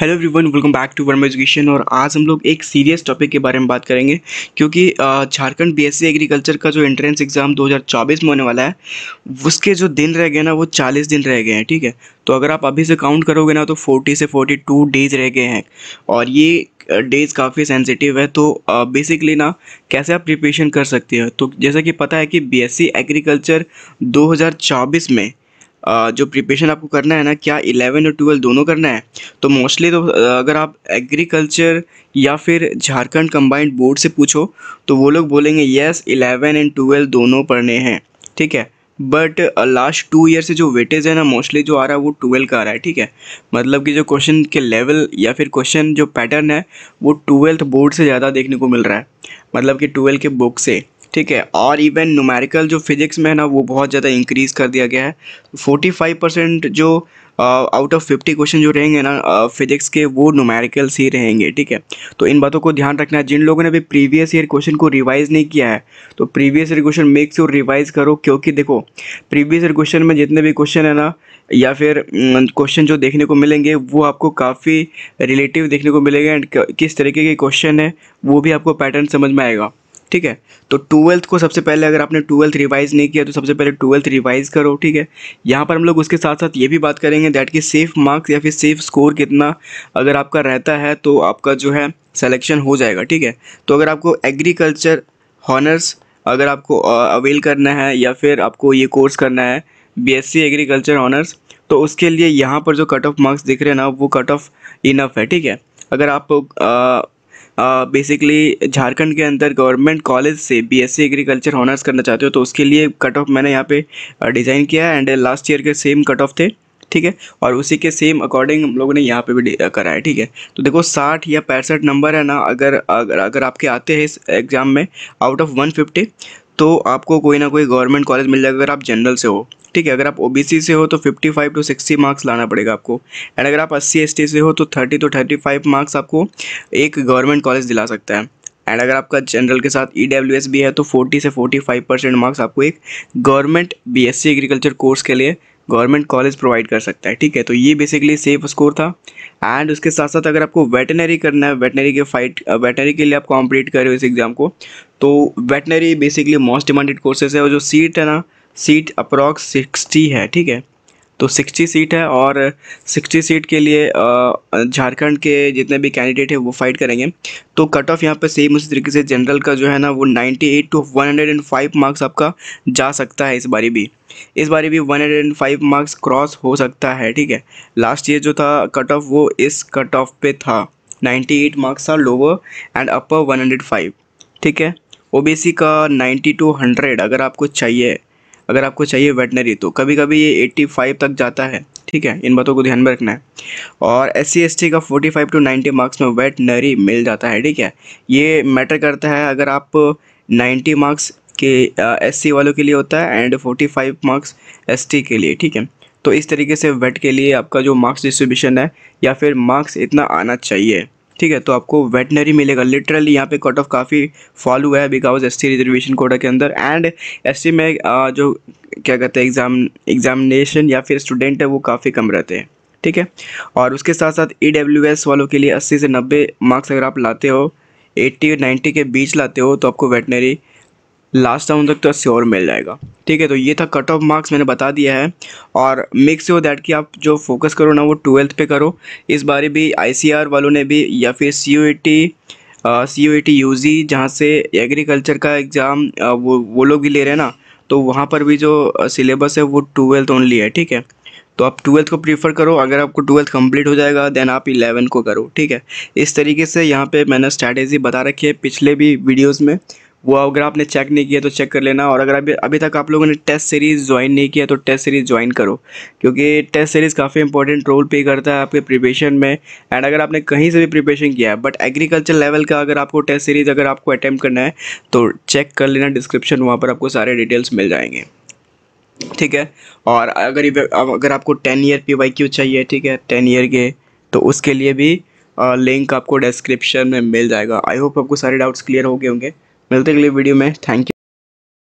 Hello everyone, welcome back to Verma education. और आज हम लोग एक सीरियस टॉपिक के बारे में बात करेंगे क्योंकि झारखंड बीएससी एग्रीकल्चर का जो एंट्रेंस एग्ज़ाम 2024 में होने वाला है, उसके जो दिन रह गए ना वो 40 दिन रह गए हैं। ठीक है, तो अगर आप अभी से काउंट करोगे ना तो 40 से 42 डेज रह गए हैं और ये डेज काफ़ी सेंसिटिव है। तो बेसिकली ना कैसे आप प्रिपरेशन कर सकते हो, तो जैसा कि पता है कि बीएससी एग्रीकल्चर 2024 में जो प्रिपरेशन आपको करना है ना, क्या 11 और 12 दोनों करना है। तो मोस्टली तो अगर आप एग्रीकल्चर या फिर झारखंड कंबाइंड बोर्ड से पूछो तो वो लोग बोलेंगे यस 11 एंड 12 दोनों पढ़ने हैं। ठीक है, बट लास्ट 2 ईयर से जो वेटेज है ना मोस्टली जो आ रहा है वो 12 का आ रहा है। ठीक है, मतलब कि जो क्वेश्चन के लेवल या फिर क्वेश्चन जो पैटर्न है वो 12th बोर्ड से ज़्यादा देखने को मिल रहा है, मतलब कि 12 के बुक से। ठीक है, और इवन न्यूमेरिकल जो फिजिक्स में है ना वो बहुत ज़्यादा इंक्रीज़ कर दिया गया है। 45% जो आउट ऑफ 50 क्वेश्चन जो रहेंगे ना फिजिक्स के, वो न्यूमेरिकल्स ही रहेंगे। ठीक है, तो इन बातों को ध्यान रखना है। जिन लोगों ने भी प्रीवियस ईयर क्वेश्चन को रिवाइज़ नहीं किया है तो previous year question make sure revise करो, क्योंकि देखो प्रीवियस ईयर क्वेश्चन में जितने भी क्वेश्चन है ना या फिर क्वेश्चन जो देखने को मिलेंगे वो आपको काफ़ी रिलेटिव देखने को मिलेगा एंड किस तरीके के क्वेश्चन है वो भी आपको पैटर्न समझ में आएगा। ठीक है, तो 12th को सबसे पहले, अगर आपने 12th रिवाइज़ नहीं किया तो सबसे पहले 12th रिवाइज़ करो। ठीक है, यहाँ पर हम लोग उसके साथ साथ ये भी बात करेंगे दैट कि सेफ मार्क्स या फिर सेफ स्कोर कितना अगर आपका रहता है तो आपका जो है सिलेक्शन हो जाएगा। ठीक है, तो अगर आपको एग्रीकल्चर हॉनर्स अगर आपको अवेल करना है या फिर आपको ये कोर्स करना है बीएससी एग्रीकल्चर ऑनर्स, तो उसके लिए यहाँ पर जो कट ऑफ मार्क्स दिख रहे हैं ना वो कट ऑफ इनफ है। ठीक है, अगर आप बेसिकली झारखंड के अंदर गवर्नमेंट कॉलेज से बीएससी एग्रीकल्चर ऑनर्स करना चाहते हो तो उसके लिए कट ऑफ मैंने यहाँ पे डिज़ाइन किया है एंड लास्ट ईयर के सेम कट ऑफ थे। ठीक है, और उसी के सेम अकॉर्डिंग हम लोगों ने यहाँ पे भी करा है। ठीक है, तो देखो 60 या 65 नंबर है ना, अगर अगर अगर आपके आते हैं इस एग्ज़ाम में आउट ऑफ 150, तो आपको कोई ना कोई गवर्नमेंट कॉलेज मिल जाएगा अगर आप जनरल से हो। ठीक है, अगर आप ओबीसी से हो तो 55 टू 60 मार्क्स लाना पड़ेगा आपको, एंड अगर आप SC ST से हो तो 30 टू 35 मार्क्स आपको एक गवर्नमेंट कॉलेज दिला सकता है। एंड अगर आपका जनरल के साथ EWS भी है तो 40 से 45% मार्क्स आपको एक गवर्नमेंट बीएससी एग्रीकल्चर कोर्स के लिए गवर्नमेंट कॉलेज प्रोवाइड कर सकता है। ठीक है, तो ये बेसिकली सेफ स्कोर था। एंड उसके साथ साथ अगर आपको वेटनरी करना है, वेटनरी के लिए आप कॉम्प्लीट कर रहे हो इस एग्ज़ाम को, तो veterinary basically most demanded courses है और जो सीट है ना, सीट अप्रॉक्स 60 है। ठीक है, तो 60 सीट है और 60 सीट के लिए झारखंड के जितने भी कैंडिडेट है वो फाइट करेंगे। तो कट ऑफ यहाँ पे सेम उसी तरीके से जनरल का जो है ना वो 98 टू 105 मार्क्स आपका जा सकता है। इस बारी भी 105 मार्क्स क्रॉस हो सकता है। ठीक है, लास्ट ईयर जो था कट ऑफ वो इस कट ऑफ पे था, 98 मार्क्स था लोअर एंड अपर 105। ठीक है, ओबीसी का 90 टू 100 अगर आपको चाहिए वेटनरी तो कभी कभी ये 85 तक जाता है। ठीक है, इन बातों को ध्यान में रखना है। और SC ST का 45 टू 90 मार्क्स में वेटनरी मिल जाता है। ठीक है, ये मैटर करता है अगर आप 90 मार्क्स के SC वालों के लिए होता है एंड 45 मार्क्स ST के लिए। ठीक है, तो इस तरीके से वेट के लिए आपका जो मार्क्स डिस्ट्रीब्यूशन है या फिर मार्क्स इतना आना चाहिए। ठीक है, तो आपको वेटनरी मिलेगा। लिटरली यहाँ पे कट ऑफ काफ़ी फॉल हुआ है बिकॉज ST रिजर्वेशन कोटा के अंदर एंड ST में जो क्या कहते हैं एग्जामिनेशन या फिर स्टूडेंट है वो काफ़ी कम रहते हैं। ठीक है, और उसके साथ साथ EWS वालों के लिए 80 से 90 मार्क्स अगर आप लाते हो, 80 और 90 के बीच लाते हो तो आपको वेटनरी लास्ट राउंड तक तो श्योर मिल जाएगा। ठीक है, तो ये था कट ऑफ मार्क्स मैंने बता दिया है। और मेक श्योर दैट कि आप जो फोकस करो ना वो 12th पे करो। इस बारी भी ICR वालों ने भी या फिर CUET UG जहाँ से एग्रीकल्चर का एग्ज़ाम वो लोग भी ले रहे हैं ना, तो वहाँ पर भी जो सिलेबस है वो 12th ओनली है। ठीक है, तो आप 12th को प्रीफर करो। अगर आपको 12th कंप्लीट हो जाएगा देन आप 11 को करो। ठीक है, इस तरीके से यहाँ पे मैंने स्ट्रैटेजी बता रखी है पिछले भी वीडियोस में, वो अगर आपने चेक नहीं किया तो चेक कर लेना। और अगर अभी तक आप लोगों ने टेस्ट सीरीज़ ज्वाइन नहीं किया तो टेस्ट सीरीज़ ज्वाइन करो, क्योंकि टेस्ट सीरीज़ काफ़ी इंपॉर्टेंट रोल प्ले करता है आपके प्रिपरेशन में। एंड अगर आपने कहीं से भी प्रिपरेशन किया है बट एग्रीकल्चर लेवल का अगर आपको टेस्ट सीरीज़ अगर आपको अटैम्प्ट करना है तो चेक कर लेना डिस्क्रिप्शन, वहाँ पर आपको सारे डिटेल्स मिल जाएंगे। ठीक है, और अगर आपको 10 ईयर PYQ चाहिए, ठीक है 10 ईयर के, तो उसके लिए भी लिंक आपको डिस्क्रिप्शन में मिल जाएगा। आई होप आपको सारे डाउट्स क्लियर हो गए होंगे। मिलते हैं अगले वीडियो में। Thank you.